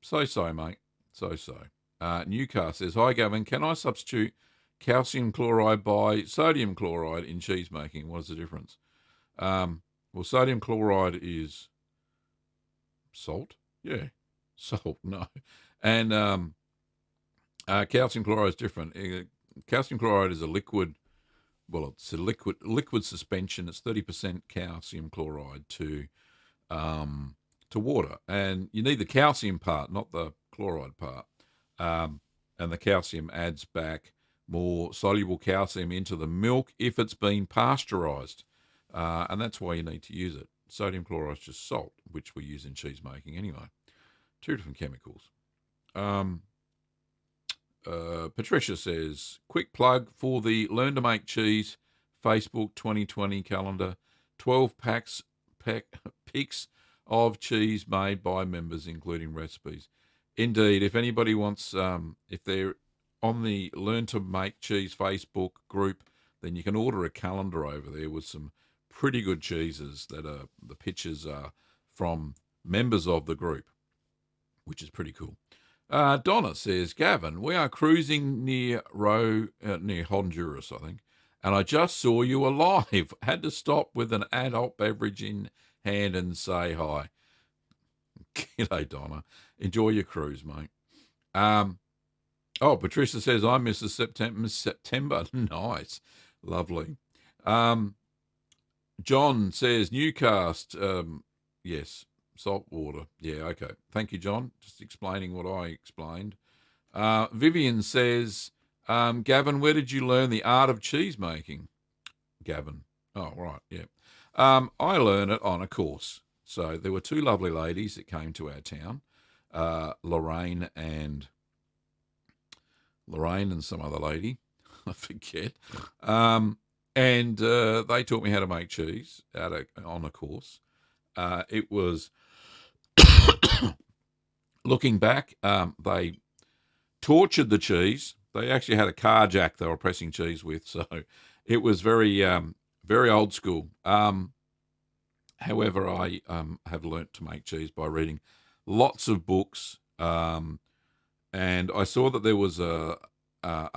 So, mate. So. Newcastle says, hi, Gavin. Can I substitute calcium chloride by sodium chloride in cheese making? What is the difference? Well, sodium chloride is salt. Yeah, salt. No, and calcium chloride is different. Calcium chloride is a liquid. Well, it's a liquid suspension. It's 30% calcium chloride to water, and you need the calcium part, not the chloride part. And the calcium adds back more soluble calcium into the milk if it's been pasteurized, and that's why you need to use it. Sodium chloride is just salt, which we use in cheese making anyway. 2 different chemicals. Patricia says, quick plug for the Learn to Make Cheese Facebook 2020 calendar. 12 pics of cheese made by members, including recipes. Indeed, if anybody wants, if they're on the Learn to Make Cheese Facebook group, then you can order a calendar over there with some pretty good cheeses that are, the pictures are from members of the group, which is pretty cool. Donna says, Gavin, we are cruising near Honduras, I think, and I just saw you alive. Had to stop with an adult beverage in hand and say hi. G'day, Donna. Enjoy your cruise, mate. Patricia says, I miss September. Nice. Lovely. John says, Newcastle. Yes, salt water. Yeah, okay. Thank you, John. Just explaining what I explained. Vivian says, Gavin, where did you learn the art of cheese making? Gavin. Oh, right, yeah. I learned it on a course. So there were 2 lovely ladies that came to our town, Lorraine and some other lady, I forget. And they taught me how to make cheese on a course. It was, looking back, they tortured the cheese. They actually had a car jack they were pressing cheese with, so it was very, very old school. However, I have learnt to make cheese by reading lots of books, and I saw that there was a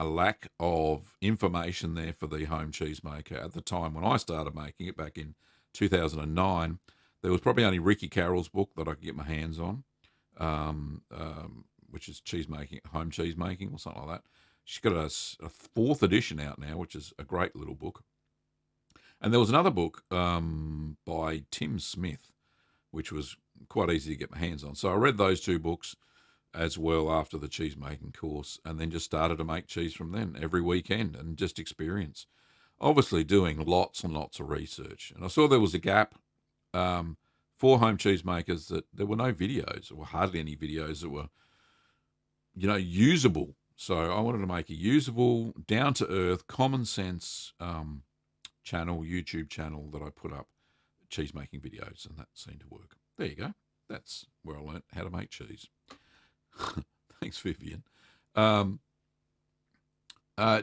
lack of information there for the home cheesemaker at the time when I started making it back in 2009. There was probably only Ricky Carroll's book that I could get my hands on, which is home cheese making or something like that. She's got a 4th edition out now, which is a great little book. And there was another book by Tim Smith, which was quite easy to get my hands on. So I read those 2 books as well after the cheese making course, and then just started to make cheese from then every weekend and just experience. Obviously doing lots and lots of research. And I saw there was a gap for home cheese makers, that there were no videos, or hardly any videos that were, usable. So I wanted to make a usable, down-to-earth, common sense YouTube channel that I put up cheese making videos, and that seemed to work. There you go. That's where I learned how to make cheese. Thanks, Vivian.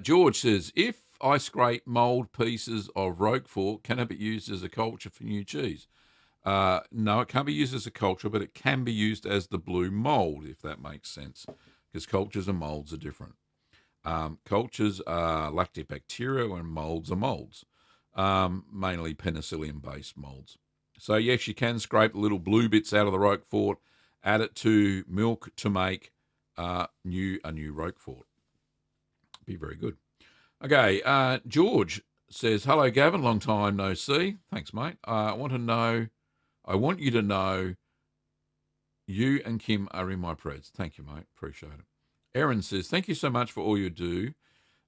George says, if I scrape mould pieces of Roquefort, can it be used as a culture for new cheese? No, it can't be used as a culture, but it can be used as the blue mould, if that makes sense, because cultures and moulds are different. Cultures are lactobacteria and molds are molds, mainly penicillium-based molds. So yes, you can scrape the little blue bits out of the Roquefort, add it to milk to make a new Roquefort. Be very good. Okay, George says, "Hello, Gavin. Long time no see. Thanks, mate. I want you to know, you and Kim are in my prayers. Thank you, mate. Appreciate it." Erin says, "Thank you so much for all you do.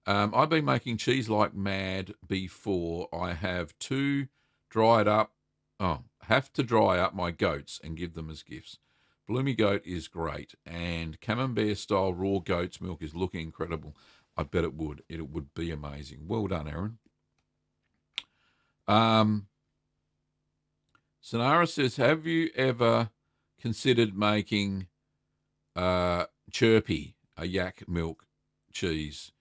I've been making cheese like mad before. I have to dry up my goats and give them as gifts. Bloomy goat is great, and Camembert style raw goat's milk is looking incredible. I bet it would. It would be amazing. Well done, Aaron." Sonara says, "Have you ever considered making chirpy, a yak milk cheese?"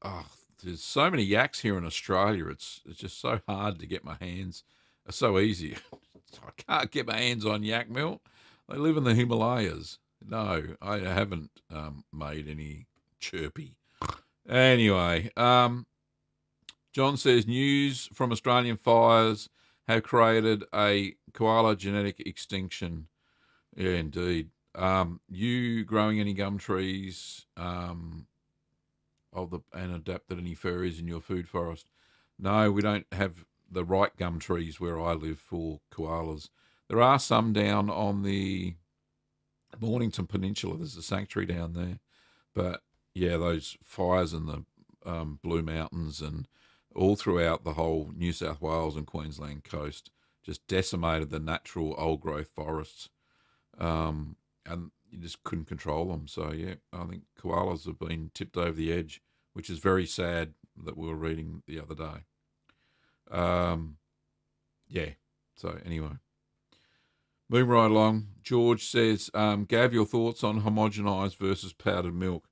Oh, there's so many yaks here in Australia. It's just so hard to get my hands. It's so easy. I can't get my hands on yak milk. They live in the Himalayas. No, I haven't made any chirpy. Anyway, John says, "News from Australian fires have created a koala genetic extinction." Yeah, indeed. You growing any gum trees and adapted any furries in your food forest? No, we don't have the right gum trees where I live for koalas. There are some down on the Mornington Peninsula. There's a sanctuary down there. But yeah, those fires in the Blue Mountains and all throughout the whole New South Wales and Queensland coast just decimated the natural old growth forests. And you just couldn't control them. So yeah, I think koalas have been tipped over the edge, which is very sad that we were reading the other day. Yeah. So anyway, moving right along. George says, "Gav, your thoughts on homogenised versus powdered milk?"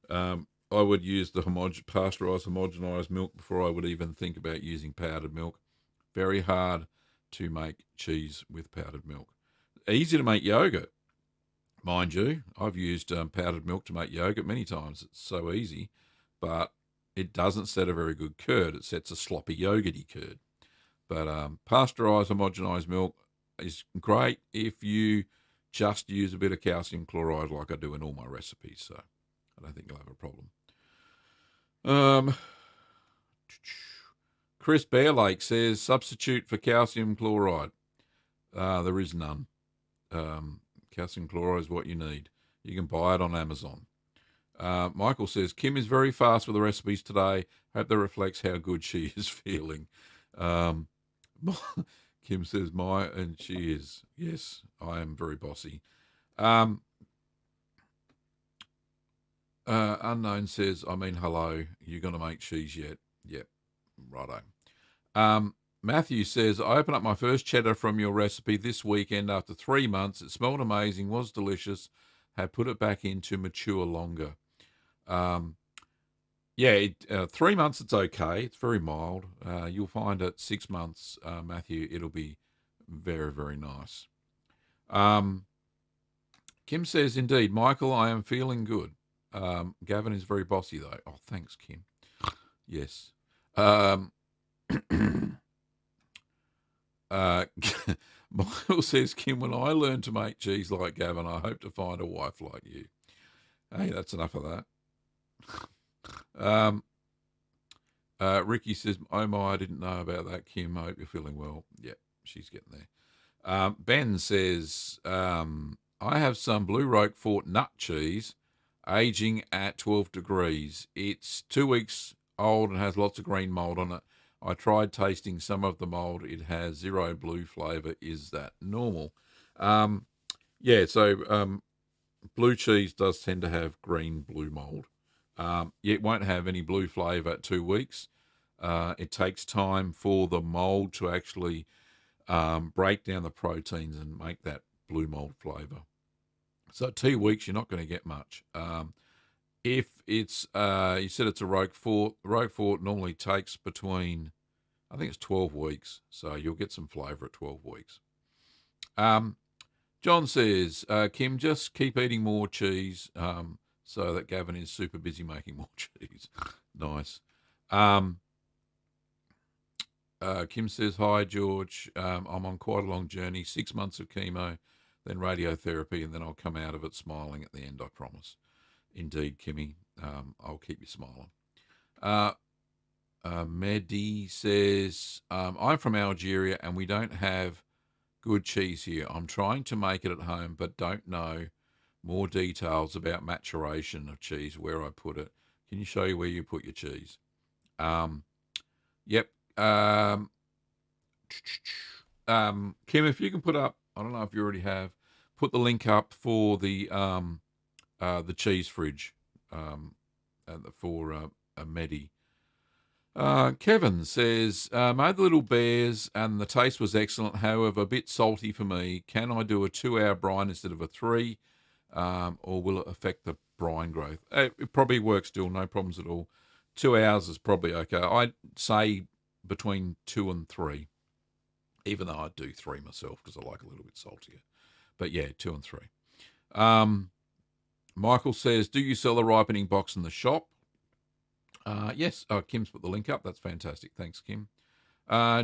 I would use the pasteurised homogenised milk before I would even think about using powdered milk. Very hard to make cheese with powdered milk. Easy to make yogurt, mind you. I've used powdered milk to make yogurt many times. It's so easy, but it doesn't set a very good curd. It sets a sloppy yogurty curd. But pasteurised homogenised milk is great if you just use a bit of calcium chloride like I do in all my recipes. So I don't think you'll have a problem. Chris Bearlake says, "Substitute for calcium chloride." There is none. Calcium chloride is what you need. You can buy it on Amazon. Michael says, "Kim is very fast with the recipes today. Hope that reflects how good she is feeling." Kim says, and she is. Yes, I am very bossy. Unknown says, hello, you going to make cheese yet? Yep, righto. Matthew says, "I opened up my first cheddar from your recipe this weekend after 3 months. It smelled amazing, was delicious. Have put it back in to mature longer." 3 months, it's okay. It's very mild. You'll find at 6 months, Matthew, it'll be very, very nice. Kim says, "Indeed, Michael, I am feeling good." Gavin is very bossy, though. Oh, thanks, Kim. Yes. Michael says, "Kim, when I learn to make cheese like Gavin, I hope to find a wife like you." Hey, that's enough of that. Ricky says, "Oh my, I didn't know about that, Kim. I hope you're feeling well." Yeah, she's getting there. Ben says, "I have some Blue Roquefort nut cheese aging at 12 degrees. It's 2 weeks old and has lots of green mold on it. I tried tasting some of the mold. It has zero blue flavour. Is that normal?" So blue cheese does tend to have blue mold. It won't have any blue flavour at 2 weeks. It takes time for the mold to actually break down the proteins and make that blue mold flavour. So 2 weeks, you're not going to get much. If it's, you said it's a Roquefort normally takes between, I think it's 12 weeks. So you'll get some flavour at 12 weeks. John says, "Kim, just keep eating more cheese. so that Gavin is super busy making more cheese. Nice. Kim says, hi, George. I'm on quite a long journey, 6 months of chemo, then radiotherapy, and then I'll come out of it smiling at the end, I promise. Indeed, Kimmy. I'll keep you smiling. Mehdi says, I'm from Algeria and we don't have good cheese here. I'm trying to make it at home, but don't know more details about maturation of cheese, where I put it. Can you show you where you put your cheese? Yep. Kim, if you can put up, I don't know if you already have, put the link up for the cheese fridge for Mehdi. Kevin says, made the little bears and the taste was excellent, however, a bit salty for me. Can I do a 2-hour brine instead of a 3? Or will it affect the brine growth? It probably works still, no problems at all. 2 hours is probably okay. I'd say between 2 and 3, even though I do 3 myself because I like a little bit saltier. But yeah, 2 and 3. Michael says, do you sell the ripening box in the shop? Yes. Oh, Kim's put the link up. That's fantastic. Thanks, Kim.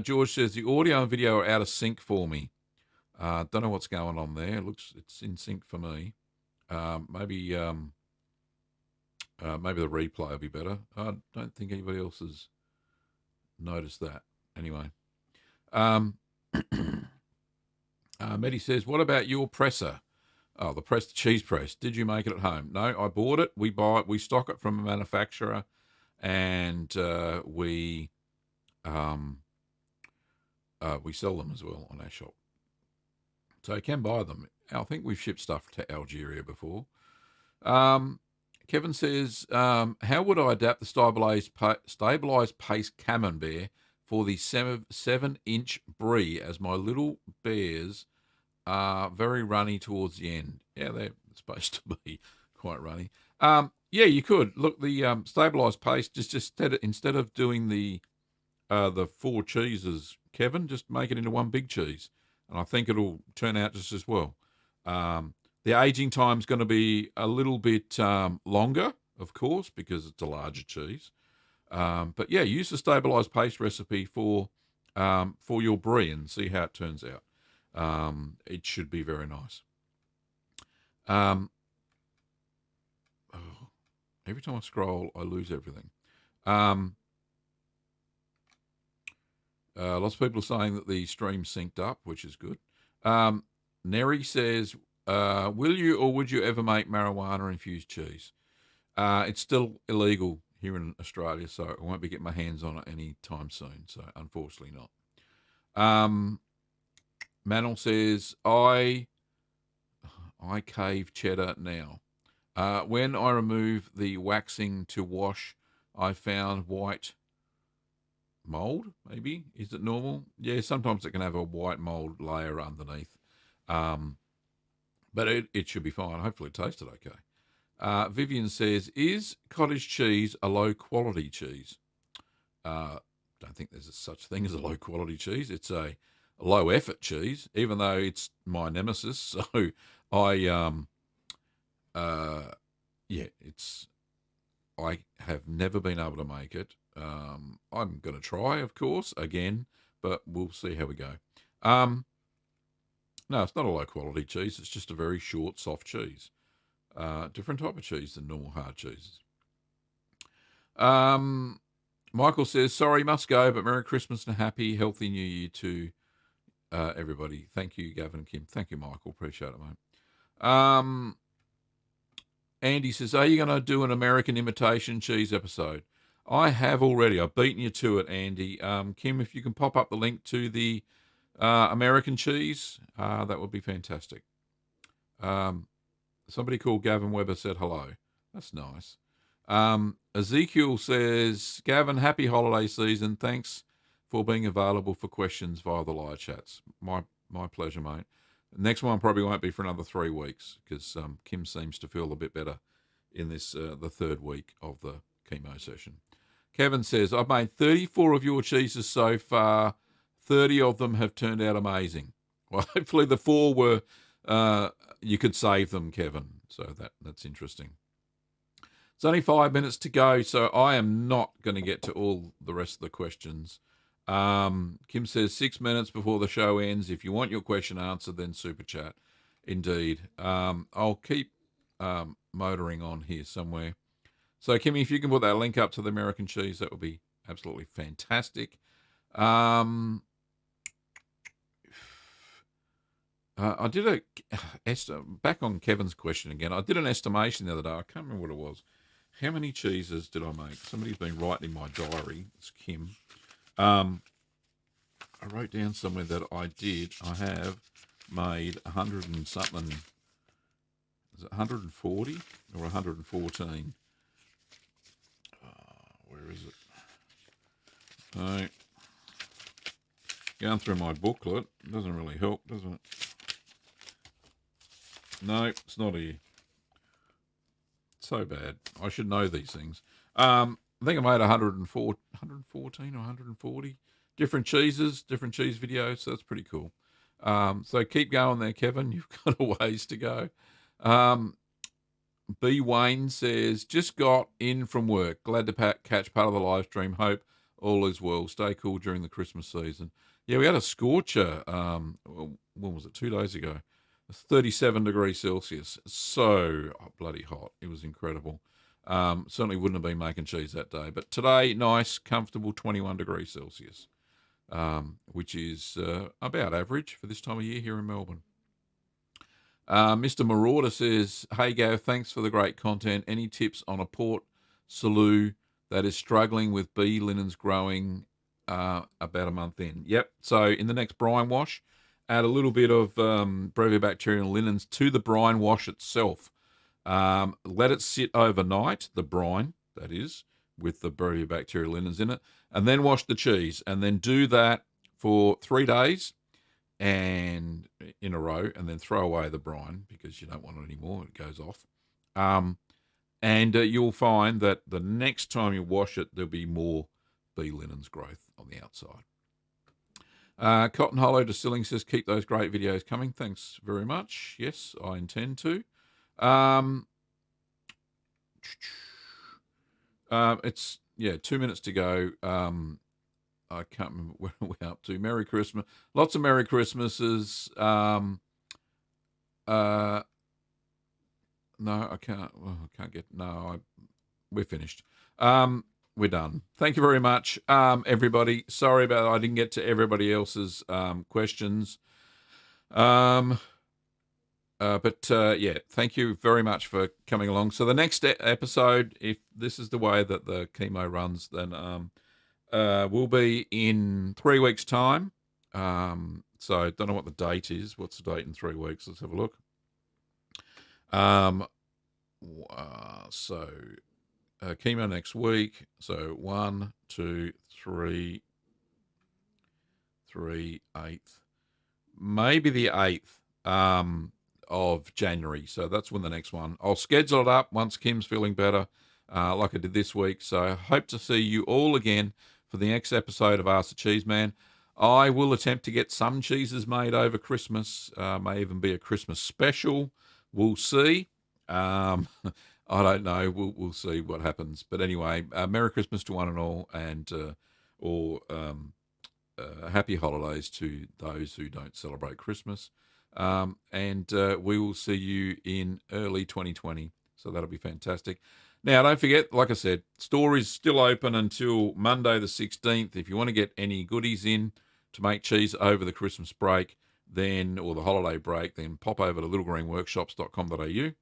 George says, the audio and video are out of sync for me. Don't know what's going on there. It's in sync for me. Maybe the replay will be better. I don't think anybody else has noticed that. Anyway. Mehdi says, what about your presser? Oh, the cheese press. Did you make it at home? No, I bought it. We stock it from a manufacturer, and we sell them as well on our shop. So you can buy them. I think we've shipped stuff to Algeria before. Kevin says, how would I adapt the stabilized paste camembert for the 7-inch brie, as my little bears are very runny towards the end? Yeah, they're supposed to be quite runny. Yeah, you could. Look, the stabilized paste, just instead of doing the 4 cheeses, Kevin, just make it into one big cheese. And I think it'll turn out just as well. The aging time's going to be a little bit longer, of course, because it's a larger cheese. But yeah, use the stabilized paste recipe for your brie and see how it turns out. It should be very nice. Every time I scroll, I lose everything. Lots of people are saying that the stream synced up, which is good. Neri says, will you or would you ever make marijuana-infused cheese? It's still illegal here in Australia, so I won't be getting my hands on it anytime soon, so unfortunately not. Manel says, I cave cheddar now. When I remove the waxing to wash, I found white mold, maybe. Is it normal? Yeah, sometimes it can have a white mold layer underneath. But it should be fine. Hopefully it tasted okay. Vivian says, is cottage cheese a low-quality cheese? Don't think there's such thing as a low-quality cheese. It's a low-effort cheese, even though it's my nemesis. So I have never been able to make it. I'm going to try, of course, again, but we'll see how we go. No, it's not a low-quality cheese. It's just a very short, soft cheese. Different type of cheese than normal hard cheeses. Michael says, sorry, must go, but Merry Christmas and a happy, healthy New Year to everybody. Thank you, Gavin and Kim. Thank you, Michael. Appreciate it, mate. Andy says, are you going to do an American imitation cheese episode? I have already. I've beaten you to it, Andy. Kim, if you can pop up the link to the American cheese, that would be fantastic. Somebody called Gavin Weber said hello. That's nice. Ezekiel says, Gavin, happy holiday season. Thanks for being available for questions via the live chats. My pleasure, mate. Next one probably won't be for another 3 weeks because Kim seems to feel a bit better in this the 3rd week of the chemo session. Kevin says, I've made 34 of your cheeses so far. 30 of them have turned out amazing. Well, hopefully the 4 were, you could save them, Kevin. So that's interesting. It's only 5 minutes to go, so I am not going to get to all the rest of the questions. Kim says 6 minutes before the show ends. If you want your question answered, then super chat. Indeed. I'll keep motoring on here somewhere. So, Kimmy, if you can put that link up to the American cheese, that would be absolutely fantastic. I did back on Kevin's question again. I did an estimation the other day. I can't remember what it was. How many cheeses did I make? Somebody's been writing in my diary. It's Kim. I wrote down somewhere that I have made 100 and something. Is it 140 or 114? Where is it? No. Going through my booklet doesn't really help, does it? No, it's not here. So bad. I should know these things. I think I made 114 or 140 different cheeses, different cheese videos. So that's pretty cool. So keep going there, Kevin. You've got a ways to go. B. Wayne says, just got in from work. Glad to catch part of the live stream. Hope all is well. Stay cool during the Christmas season. Yeah, we had a scorcher. When was it? 2 days ago. 37 degrees Celsius. So bloody hot. It was incredible. Certainly wouldn't have been making cheese that day. But today, nice, comfortable 21 degrees Celsius, which is about average for this time of year here in Melbourne. Mr. Marauder says, hey, Gav, thanks for the great content. Any tips on a Port Salut that is struggling with bee linens growing about a month in? Yep. So in the next brine wash, add a little bit of brevibacterial linens to the brine wash itself. Let it sit overnight, the brine, that is, with the brevibacterial linens in it, and then wash the cheese. And then do that for 3 days and in a row, and then throw away the brine because you don't want it anymore. It goes off. And you'll find that the next time you wash it, there'll be more bee linens growth on the outside. Cotton Hollow Distilling says, keep those great videos coming. Thanks very much. Yes, I intend to. It's 2 minutes to go. I can't remember where we're up to. Merry Christmas. Lots of Merry Christmases. No, I can't. Well, I can't get. No, we're finished. We're done. Thank you very much, everybody. Sorry about I didn't get to everybody else's questions. But thank you very much for coming along. So the next episode, if this is the way that the chemo runs, then will be in 3 weeks' time. So I don't know what the date is. What's the date in 3 weeks? Let's have a look. Chemo next week. So 1, 2, 3, 8th. Maybe the 8th of January. So that's when the next one. I'll schedule it up once Kim's feeling better, like I did this week. So I hope to see you all again for the next episode of Ask the Cheeseman. I will attempt to get some cheeses made over Christmas. May even be a Christmas special. We'll see. I don't know. We'll see what happens. But anyway, Merry Christmas to one and all, and happy holidays to those who don't celebrate Christmas. And we will see you in early 2020. So that'll be fantastic. Now, don't forget, like I said, store is still open until Monday the 16th. If you want to get any goodies in to make cheese over the Christmas break, or the holiday break, then pop over to littlegreenworkshops.com.au. You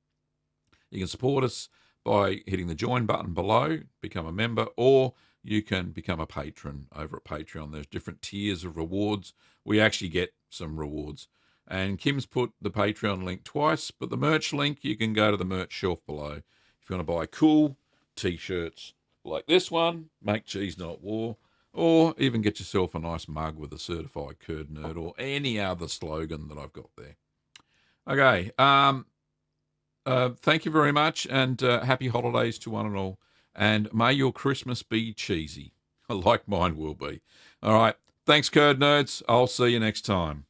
can support us by hitting the join button below, become a member, or you can become a patron over at Patreon. There's different tiers of rewards. We actually get some rewards. And Kim's put the Patreon link twice, but the merch link, you can go to the merch shelf below. If you want to buy cool t-shirts like this one, Make Cheese Not War, or even get yourself a nice mug with a certified curd nerd or any other slogan that I've got there. Okay. Thank you very much, and happy holidays to one and all. And may your Christmas be cheesy, like mine will be. All right. Thanks, curd nerds. I'll see you next time.